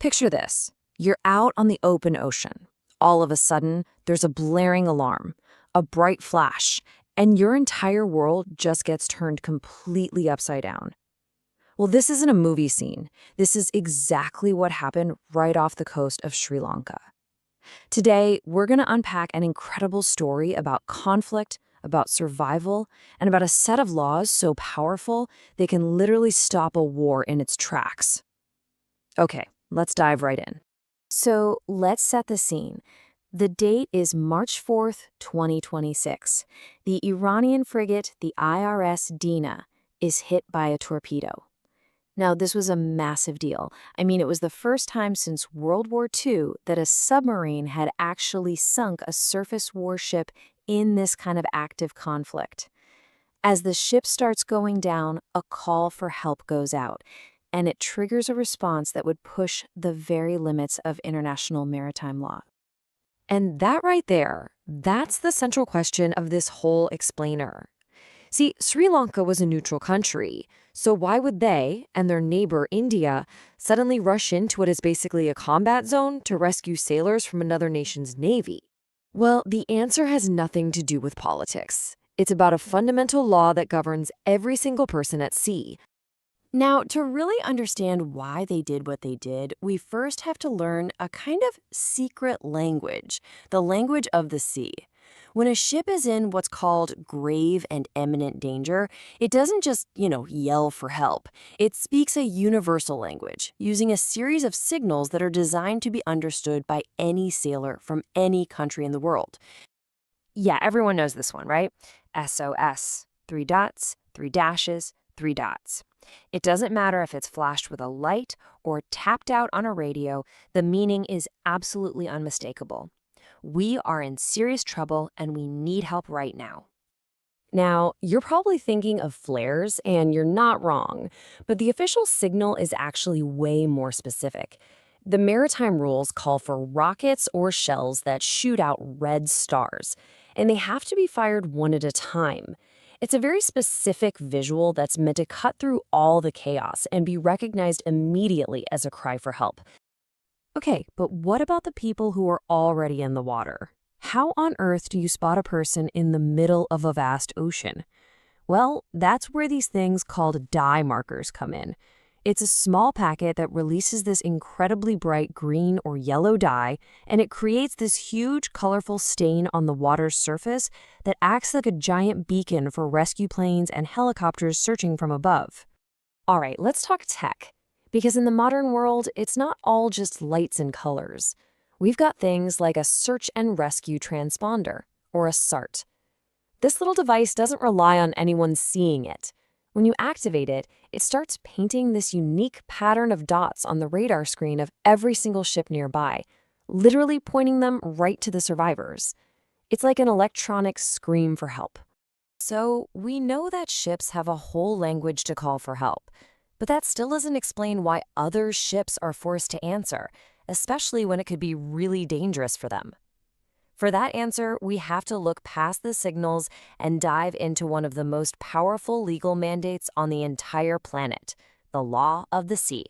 Picture this. You're out on the open ocean. All of a sudden, there's a blaring alarm, a bright flash, and your entire world just gets turned completely upside down. Well, this isn't a movie scene. This is exactly what happened right off the coast of Sri Lanka. Today, we're going to unpack an incredible story about conflict, about survival, and about a set of laws so powerful they can literally stop a war in its tracks. Okay, let's dive right in. So let's set the scene. The date is March 4th, 2026. The Iranian frigate, the IRIS Dena, is hit by a torpedo. Now, this was a massive deal. I mean, it was the first time since World War II that a submarine had actually sunk a surface warship in this kind of active conflict. As the ship starts going down, a call for help goes out, and it triggers a response that would push the very limits of international maritime law. And that right there, that's the central question of this whole explainer. See, Sri Lanka was a neutral country, so why would they and their neighbor, India, suddenly rush into what is basically a combat zone to rescue sailors from another nation's navy? Well, the answer has nothing to do with politics. It's about a fundamental law that governs every single person at sea. Now, to really understand why they did what they did, we first have to learn a kind of secret language, the language of the sea. When a ship is in what's called grave and imminent danger, it doesn't just, yell for help. It speaks a universal language, using a series of signals that are designed to be understood by any sailor from any country in the world. Yeah, everyone knows this one, right? SOS, 3 dots, 3 dashes, 3 dots. It doesn't matter if it's flashed with a light or tapped out on a radio, the meaning is absolutely unmistakable. We are in serious trouble and we need help right now. Now, you're probably thinking of flares, and you're not wrong, but the official signal is actually way more specific. The maritime rules call for rockets or shells that shoot out red stars, and they have to be fired one at a time. It's a very specific visual that's meant to cut through all the chaos and be recognized immediately as a cry for help. Okay, but what about the people who are already in the water? How on earth do you spot a person in the middle of a vast ocean? Well, that's where these things called dye markers come in. It's a small packet that releases this incredibly bright green or yellow dye, and it creates this huge, colorful stain on the water's surface that acts like a giant beacon for rescue planes and helicopters searching from above. All right, let's talk tech. Because in the modern world, it's not all just lights and colors. We've got things like a search and rescue transponder, or a SART. This little device doesn't rely on anyone seeing it. When you activate it, it starts painting this unique pattern of dots on the radar screen of every single ship nearby, literally pointing them right to the survivors. It's like an electronic scream for help. So we know that ships have a whole language to call for help. But that still doesn't explain why other ships are forced to answer, especially when it could be really dangerous for them. For that answer, we have to look past the signals and dive into one of the most powerful legal mandates on the entire planet, the law of the sea.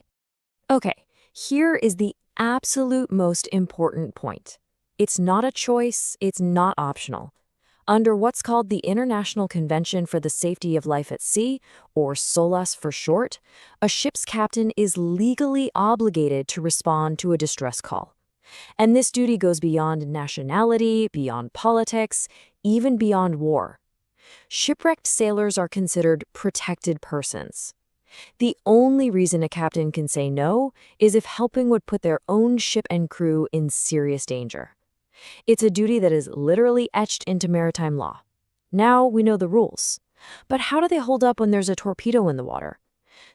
Okay, here is the absolute most important point. It's not a choice, it's not optional. Under what's called the International Convention for the Safety of Life at Sea, or SOLAS for short, a ship's captain is legally obligated to respond to a distress call. And this duty goes beyond nationality, beyond politics, even beyond war. Shipwrecked sailors are considered protected persons. The only reason a captain can say no is if helping would put their own ship and crew in serious danger. It's a duty that is literally etched into maritime law. Now we know the rules. But how do they hold up when there's a torpedo in the water?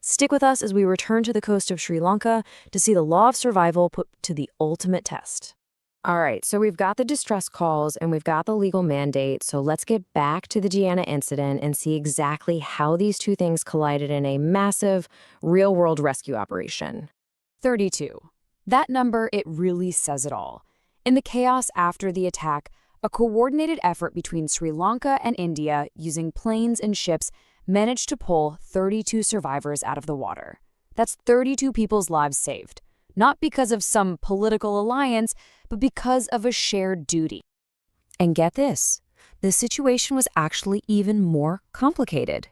Stick with us as we return to the coast of Sri Lanka to see the law of survival put to the ultimate test. All right, so we've got the distress calls and we've got the legal mandate, so let's get back to the Dena incident and see exactly how these two things collided in a massive, real-world rescue operation. 32. That number, it really says it all. In the chaos after the attack, a coordinated effort between Sri Lanka and India using planes and ships managed to pull 32 survivors out of the water. That's 32 people's lives saved. not because of some political alliance, but because of a shared duty. And get this, the situation was actually even more complicated.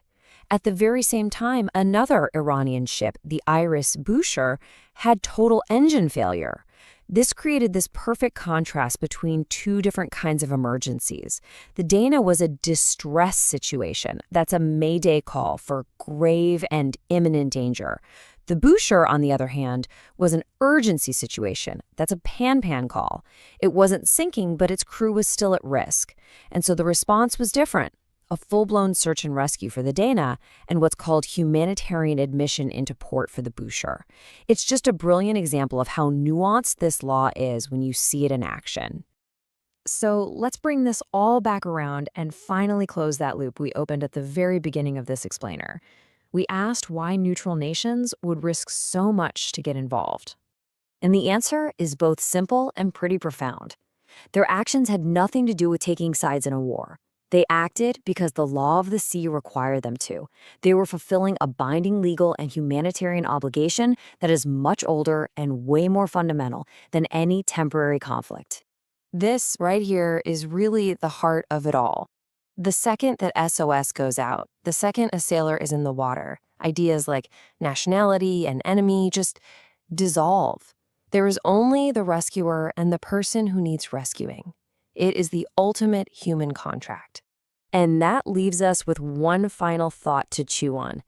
At the very same time, another Iranian ship, the IRIS Dena, had total engine failure. This created this perfect contrast between two different kinds of emergencies. The Dana was a distress situation. That's a mayday call for grave and imminent danger. The Boucher, on the other hand, was an urgency situation. That's a pan-pan call. It wasn't sinking, but its crew was still at risk. And so the response was different. A full-blown search and rescue for the Dana, and what's called humanitarian admission into port for the Boucher. It's just a brilliant example of how nuanced this law is when you see it in action. So let's bring this all back around and finally close that loop we opened at the very beginning of this explainer. We asked why neutral nations would risk so much to get involved. And the answer is both simple and pretty profound. Their actions had nothing to do with taking sides in a war. They acted because the law of the sea required them to. They were fulfilling a binding legal and humanitarian obligation that is much older and way more fundamental than any temporary conflict. This right here is really the heart of it all. The second that SOS goes out, the second a sailor is in the water, ideas like nationality and enemy just dissolve. There is only the rescuer and the person who needs rescuing. It is the ultimate human contract. And that leaves us with one final thought to chew on.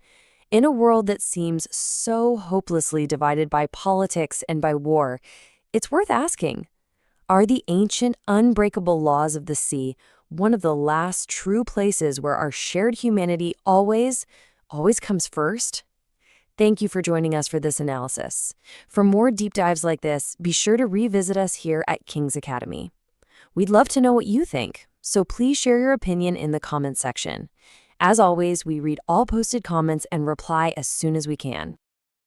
In a world that seems so hopelessly divided by politics and by war, it's worth asking, are the ancient, unbreakable laws of the sea one of the last true places where our shared humanity always comes first? Thank you for joining us for this analysis. For more deep dives like this, be sure to revisit us here at King's Academy. We'd love to know what you think, so please share your opinion in the comments section. As always, we read all posted comments and reply as soon as we can.